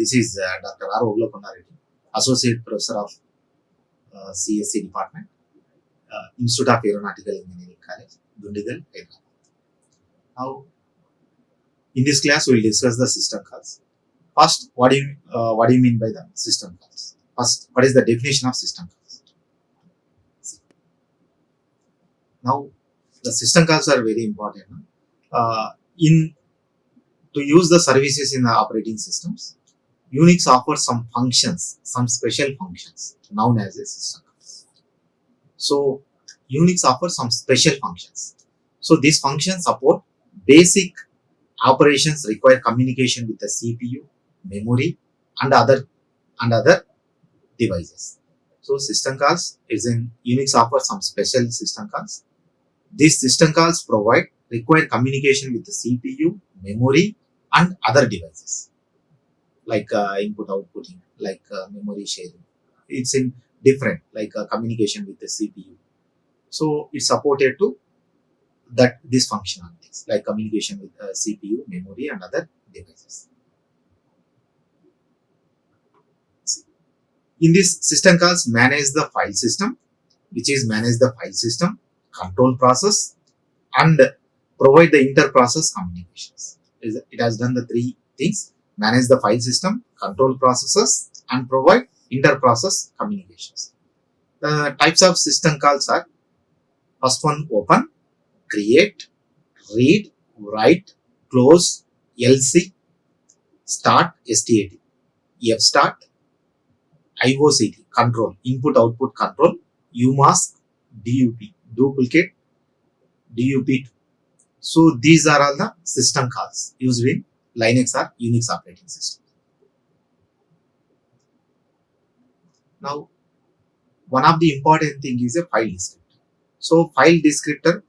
this is Dr. R. Oglakondareddy, Associate Professor of CSC Department, Institute of Aeronautical Engineering College, Dundigal, Hyderabad. Now, in this class, we will discuss the system calls. First, what do you mean by the system calls? First, what is the definition of system calls? Now, the system calls are very important. To use the services in the operating systems, Unix offers some functions, some special functions known as a system calls. So, Unix offers some special functions. So, these functions support basic operations require communication with the CPU, memory, and other devices. So, system calls is in Unix offers some special system calls. These system calls require communication with the CPU, memory, and other devices like input outputting, like memory sharing. It's in different like communication with the CPU. So it's supported to these functionalities like communication with CPU, memory, and other devices. In this system calls manage the file system, which is manage the file system, control process, and provide the inter-process communications. It has done the three things: manage the file system, control processes, and provide inter-process communications. The types of system calls are: first one, open, create, read, write, close, LC, start, STAT, fstart, IOCT, control, input output control, UMask, DUP, duplicate, DUP. So these are all the system calls used in Linux or Unix operating system. Now, one of the important thing is a file descriptor. So file descriptor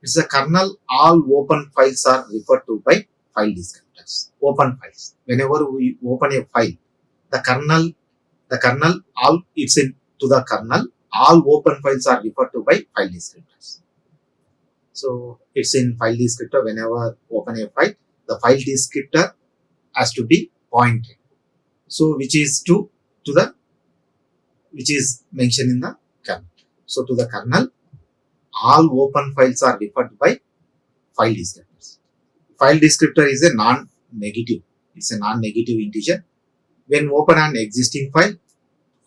is a kernel. All open files are referred to by file descriptors. Open files. Whenever we open a file, the kernel, all it's into the kernel. All open files are referred to by file descriptors. So it's in file descriptor. Whenever open a file, the file descriptor has to be pointed. So which is mentioned in the kernel. So to the kernel, all open files are referred by file descriptors. File descriptor is a non-negative. It's a non-negative integer. When open an existing file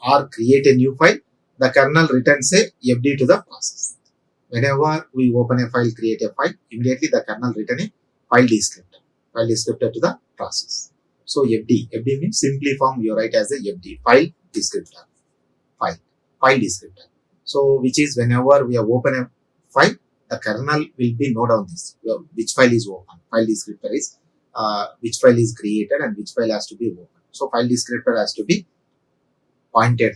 or create a new file, the kernel returns a FD to the process. Whenever we open a file, create a file, immediately the kernel return a file descriptor to the process. So FD means simply form you write as a FD, file descriptor, file descriptor. So which is whenever we have open a file, the kernel will be note down this, which file is open. File descriptor is which file is created and which file has to be open. So file descriptor has to be pointed.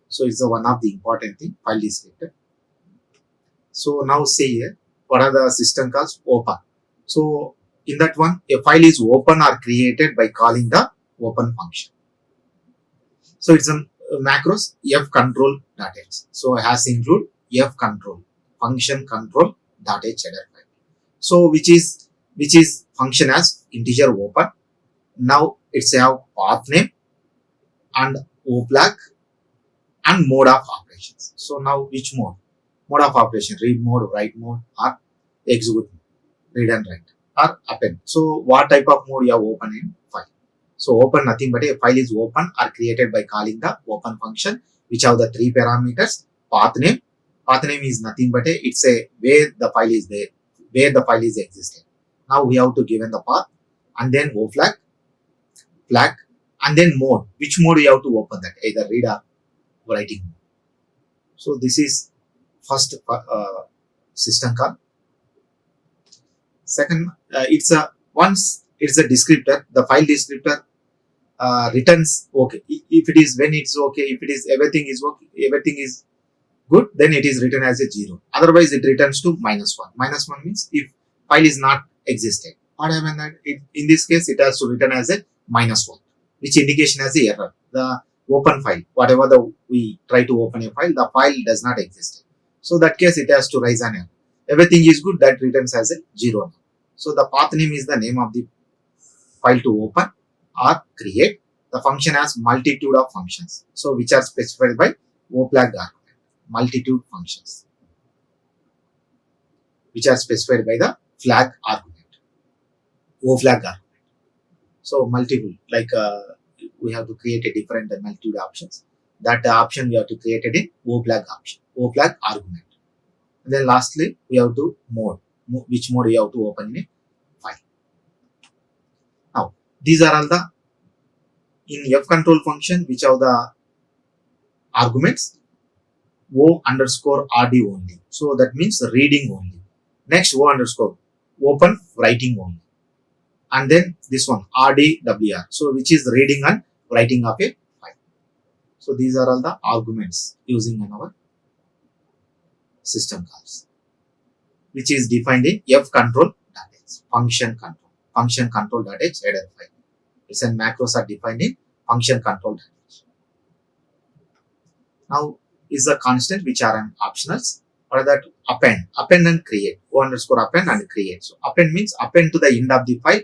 So it's one of the important thing, file descriptor. So now say here, what are the system calls? Open. So in that one, a file is open or created by calling the open function. So it's a macros fcontrol.h. So has include fcontrol, function control.h header file. So which is function as integer open. Now it's have path name and flag and mode of operations. So now which mode? Mode of operation, read mode, write mode, or execute mode, read and write, or append. So what type of mode you have open in file? So open nothing but a file is open or created by calling the open function, which have the three parameters. Path name is nothing but it's a where the file is there, where the file is existing. Now we have to given the path, and then flag, and then mode. Which mode you have to open that? Either read or writing mode. So this is first system call. Second, once it's a descriptor, the file descriptor returns okay. If it is when it's okay, if it is everything is okay, everything is good, then it is written as a 0. Otherwise, it returns to -1. -1 means if file is not existed. What happened that in this case it has to return as a -1, which indication as a error. The open file, whatever we try to open a file, the file does not exist. So that case it has to raise an error. Everything is good, that returns as a 0. So the path name is the name of the file to open, or create. The function has multitude of functions, so which are specified by O-flag argument. Multitude functions which are specified by the flag argument, O-flag argument. So multiple, like we have to create a different multitude options. That option we have to create it in O-flag option, O-flag argument. And then lastly, we have to mode, which mode we have to open in a file. Now, these are all the, in F control function, which are the arguments, O underscore RD only. So that means reading only. Next, O underscore, open writing only. And then this one, RDWR, so which is reading and writing of a file. So these are all the arguments using in our system calls, which is defined in F control.h, function control.h header file. It's and macros are defined in function control.h. Now is the constant which are an optionals, or that append and create, O underscore append and create. So append means append to the end of the file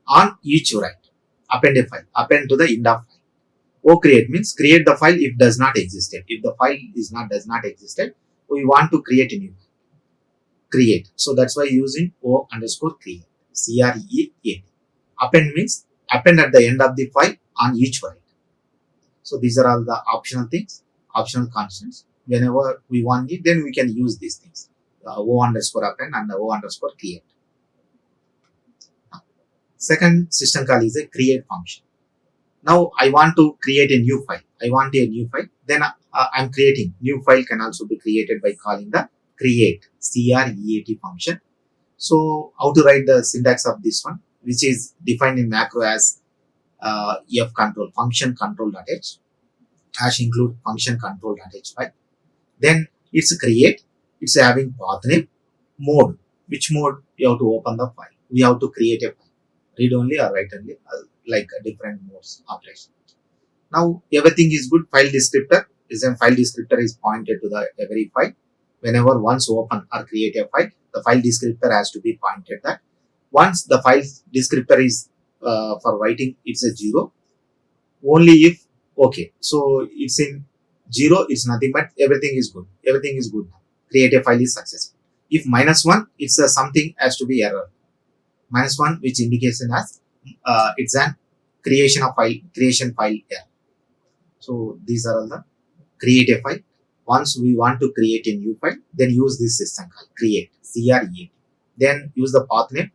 on each write. Append a file, append to the end of file. O create means create the file if does not exist. If the file does not exist, we want to create a new file. Create. So that's why using O underscore create. CREAT. Append means append at the end of the file on each write. So these are all the optional things, optional constants. Whenever we want it, then we can use these things. O underscore append and O underscore create. Second system call is a create function. Now I want to create a new file. I want a new file. Then I'm creating. New file can also be created by calling the create, CREAT function. So how to write the syntax of this one, which is defined in macro as F control, function control.h, hash include function control.h file. Then it's create, it's having path name, mode, which mode you have to open the file. We have to create a file, read only or write only, like different modes operation. Now everything is good. File descriptor is a file descriptor is pointed to the every file. Whenever once open or create a file, the file descriptor has to be pointed that. Once the file descriptor is for writing, it's a 0. Only if, okay, so it's in 0, it's nothing but everything is good. Everything is good now. Create a file is successful. If -1, it's something has to be error. -1, which indicates as it's an creation file error. So these are all the create a file. Once we want to create a new file, then use this system called create, CREAT. Then use the path name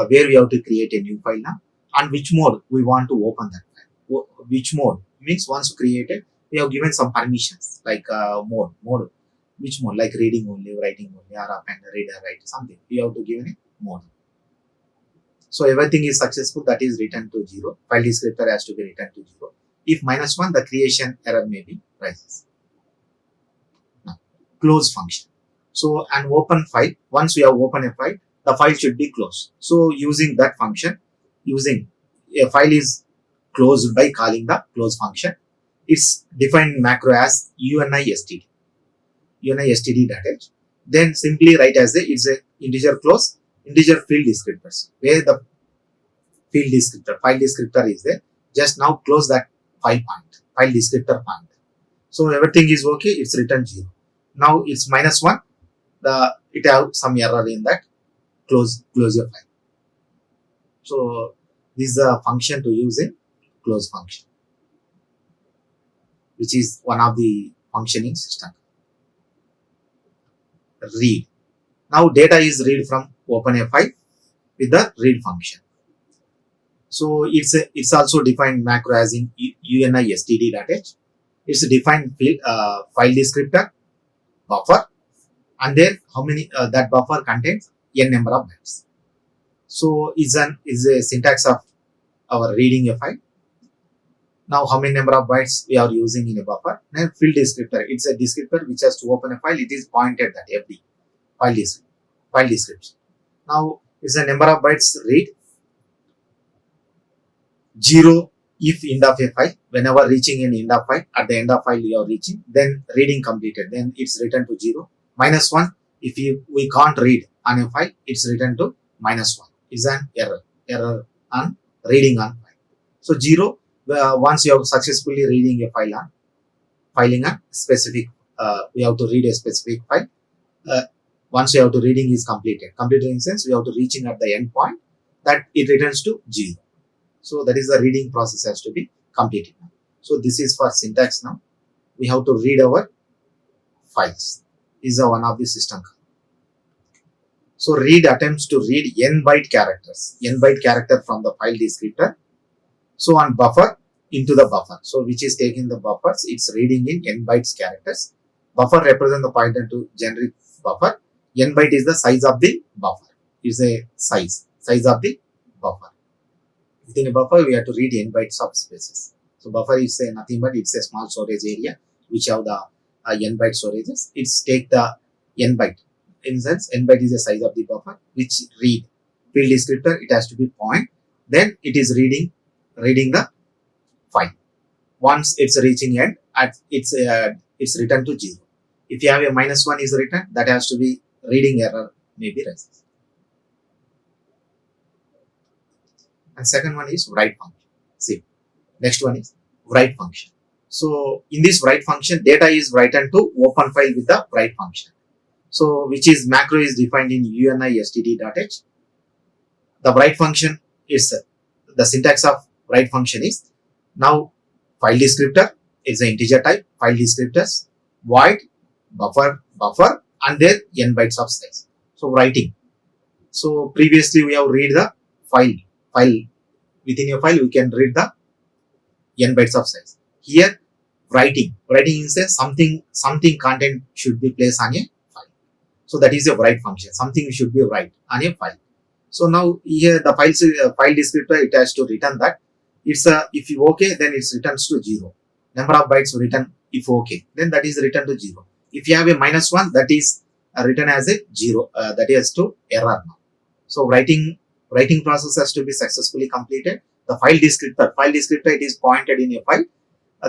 where we have to create a new file now, and which mode we want to open that file. Which mode means once created, we have given some permissions like mode, which mode, like reading only, writing only, or append, read or write, something. We have to give a mode. So everything is successful, that is returned to 0. File descriptor has to be returned to 0. If -1, the creation error may be rises. Now, close function. So an open file, once we have opened a file, the file should be closed. So using that function, using a file is closed by calling the close function. It's defined macro as unistd, unistd.h. Then simply write as it's a integer close, integer field descriptors, where the file descriptor is there. Just now close that file descriptor point. So everything is okay, it's written 0. Now it's -1, it have some error in that, close your file. So this is a function to use in close function, which is one of the functioning system. Read. Now data is read from open a file with the read function. So it's also defined macro as in unistd.h. It's defined file descriptor, buffer, and then how many that buffer contains n number of bytes. So is a syntax of our reading a file. Now how many number of bytes we are using in a buffer. Then field descriptor, it's a descriptor which has to open a file. It is pointed that FD file description. Now it's a number of bytes read. 0 if end of a file. Whenever reaching an end of file, at the end of file you are reaching, then reading completed, then it's written to 0. -1 if we can't read on a file, it's written to -1. Is an error on reading on file. So 0, once you have successfully reading a file on filing a specific, we have to read a specific file. Once you have to reading is completed in the sense we have to reaching at the end point, that it returns to 0. So that is the reading process has to be completed now. So this is for syntax. Now we have to read our files. Is one of the system. So read attempts to read n byte character from the file descriptor. So on buffer into the buffer. So which is taking the buffers, it's reading in n bytes characters. Buffer represent the pointer to generic buffer. N byte is the size of the buffer. It's a size of the buffer. Within a buffer, we have to read n byte subspaces. So buffer is nothing but it's a small storage area which have the n byte storages. It's take the n byte. In sense, n byte is the size of the buffer which read field descriptor. It has to be point. Then it is reading the file. Once it's reaching end, it's returned to 0. If you have a -1 is written, that has to be reading error maybe rises. And second one is write function. See, next one is write function. So in this write function, data is written to open file with the write function. So which is macro is defined in UNI_std.h. The write function is the syntax of write function is now file descriptor is an integer type, file descriptors, void, buffer, and then n bytes of size. So writing. So previously we have read the file. Within your file we can read the n bytes of size. Here writing is a something content should be placed on a file. So that is a write function. Something should be write on a file. So now here the file descriptor, it has to return that. It's if you okay, then it returns to 0. Number of bytes written if okay, then that is returned to 0. If you have a -1, that is written as a 0. That is to error now. So writing process has to be successfully completed. The file descriptor it is pointed in a file.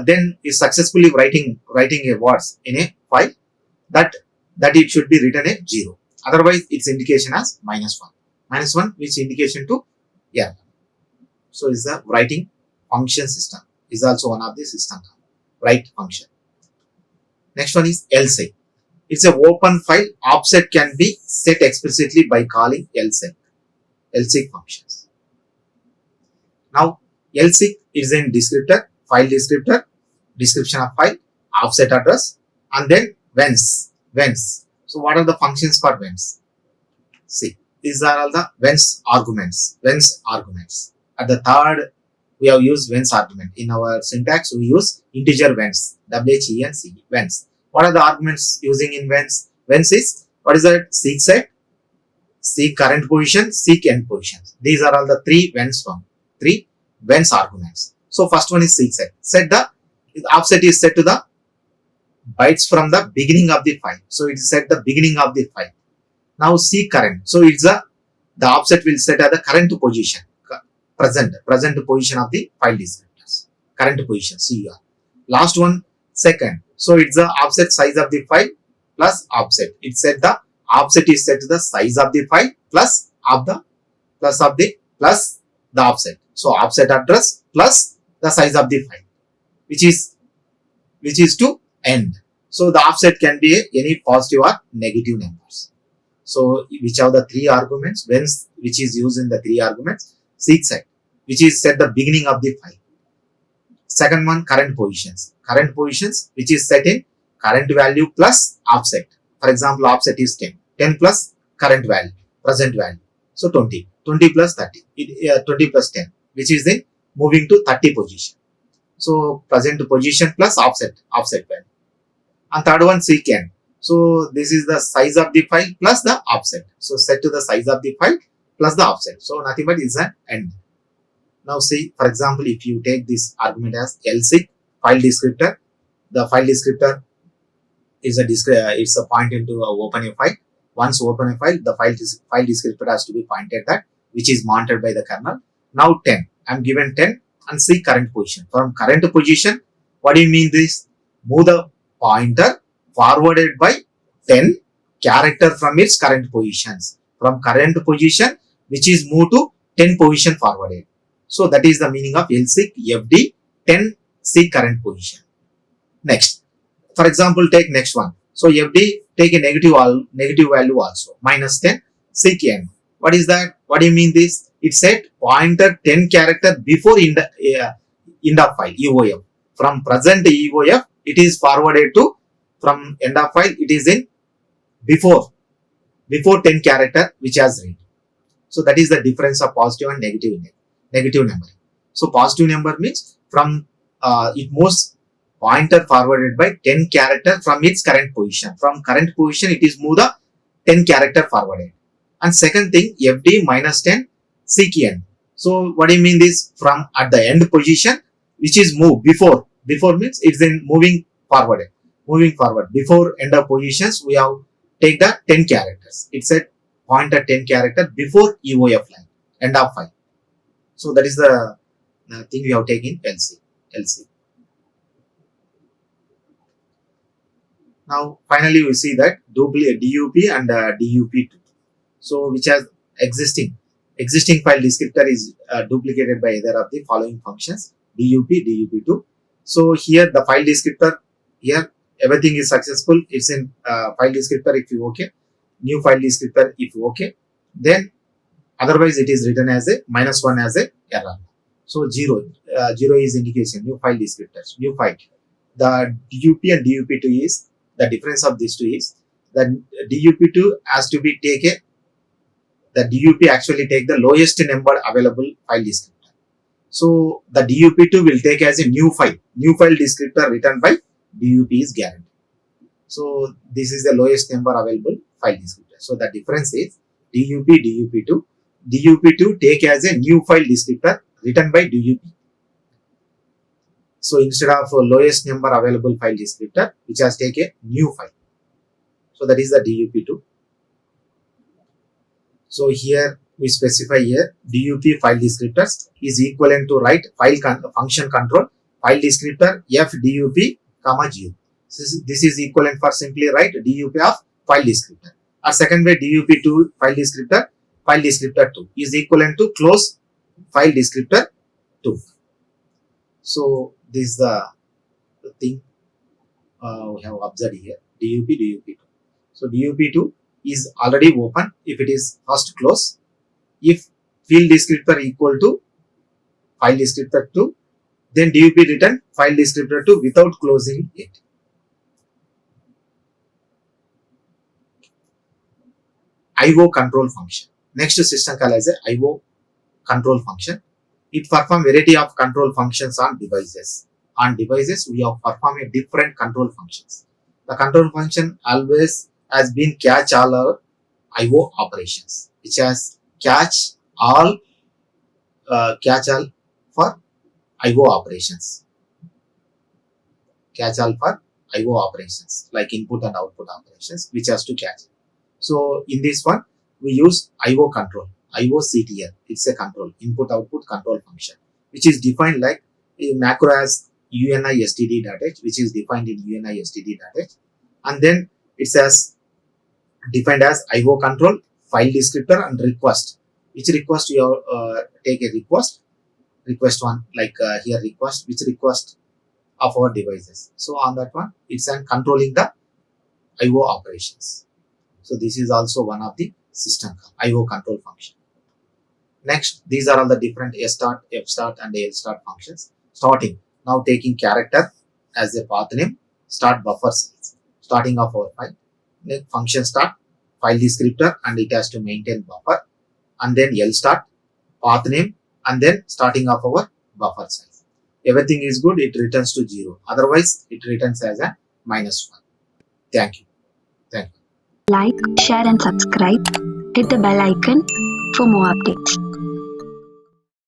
Then is successfully writing a words in a file, that it should be written a 0. Otherwise its indication as -1. -1 which indication to error. So is the writing function system is also one of the system. Write function. Next one is lseek. It's a open file. Offset can be set explicitly by calling lseek functions. Now lseek is in descriptor, file descriptor, description of file, offset address, and then whence. So what are the functions for whence? See, these are all the whence arguments. At the third, we have used whence argument. In our syntax, we use integer whence, whence. Whence. What are the arguments using in whence? Whence is, what is that? Seek set, seek current position, seek end position. These are all the three whence arguments. So first one is seek set. The offset is set to the bytes from the beginning of the file. So it is set the beginning of the file. Now seek current. So it's the offset will set at the current position. Present position of the file descriptors. Current position, CUR. Last one, second. So it's the offset size of the file plus offset. It said the offset is set to the size of the file plus the offset. So offset address plus the size of the file, which is to end. So the offset can be any positive or negative numbers. So which are the three arguments? Whence, which is used in the three arguments. Seek set, which is set the beginning of the file. Second one, current positions, which is set in current value plus offset. For example, offset is 10 plus current value, present value. So 20 plus 30, 20 plus 10, which is in moving to 30 position. So present position plus offset value. And third one, seek end. So this is the size of the file plus the offset. So set to the size of the file plus the offset. So nothing but is an end. Now see, for example, if you take this argument as lseek file descriptor, the file descriptor is it's a point into open a file. Once open a file, the file descriptor has to be pointed that, which is monitored by the kernel. Now 10, I am given 10 and seek current position. From current position, what do you mean this? Move the pointer forwarded by 10 character from its current positions. From current position, which is moved to 10 position forwarded. So that is the meaning of LSEG FD 10 seek current position. Next, for example, take next one. So FD take a negative value also, minus 10 seek N. What is that? What do you mean this? It said pointer 10 character before end of file EOF. From present EOF, it is forwarded to from end of file. It is in before 10 character which has read. So that is the difference of positive and negative number. So positive number means from it moves pointer forwarded by 10 character from its current position. From current position, it is move the 10 character forwarded. And second thing, FD minus 10 seek N. So what do you mean this? From at the end position, which is move before. Before means it's in moving forward. Before end of positions, we have take the 10 characters. It said pointer 10 character before EOF line, end of file. So that is the thing we have taken LC. Now finally we see that DUP and DUP2. So which has existing file descriptor is duplicated by either of the following functions, DUP, DUP2. So here the file descriptor, here everything is successful. It's in file descriptor if you okay, new file descriptor if you okay, then otherwise it is written as a -1 as a error. So 0 is indication, new file descriptors, new file. The DUP and DUP2 is, the difference of these two is that DUP2 has to be taken, the DUP actually take the lowest number available file descriptor. So the DUP2 will take as a new file descriptor written by DUP is guaranteed. So this is the lowest number available file descriptor. So the difference is DUP, DUP2. DUP2 take as a new file descriptor written by DUP. So instead of lowest number available file descriptor, which has take a new file. So that is the DUP2. So here we specify here DUP file descriptors is equivalent to write function control file descriptor FDUP, 0. This is equivalent for simply write DUP of file descriptor. Or second way, DUP2 file descriptor 2 is equivalent to close file descriptor 2. So this is the thing we have observed here, DUP, DUP2. So DUP2 is already open if it is first close. If field descriptor equal to file descriptor 2, then DUP return file descriptor 2 without closing it. IO control function. Next system call as a IO control function. It performs variety of control functions on devices. On devices, we have performed a different control functions. The control function always has been catch all our IO operations, which has catch all for IO operations. Catch all for IO operations like input and output operations, which has to catch. So in this one, we use IO control, IOCTL. It's a control, input output control function, which is defined like a macro as UNI std.h, which is defined in UNI std.h, and then it's as defined as IO control, file descriptor, and request. Which request you take a request one like here request, which request of our devices. So on that one, it's controlling the IO operations. So this is also one of the system IO control function. Next, these are all the different start, fstart, and lstart functions. Starting, now taking character as a path name, start buffer size, starting of our file. Next, function start, file descriptor, and it has to maintain buffer, and then lstart, path name, and then starting of our buffer size. Everything is good, it returns to 0. Otherwise, it returns as a -1. Thank you. Like, share and subscribe. Hit the bell icon for more updates.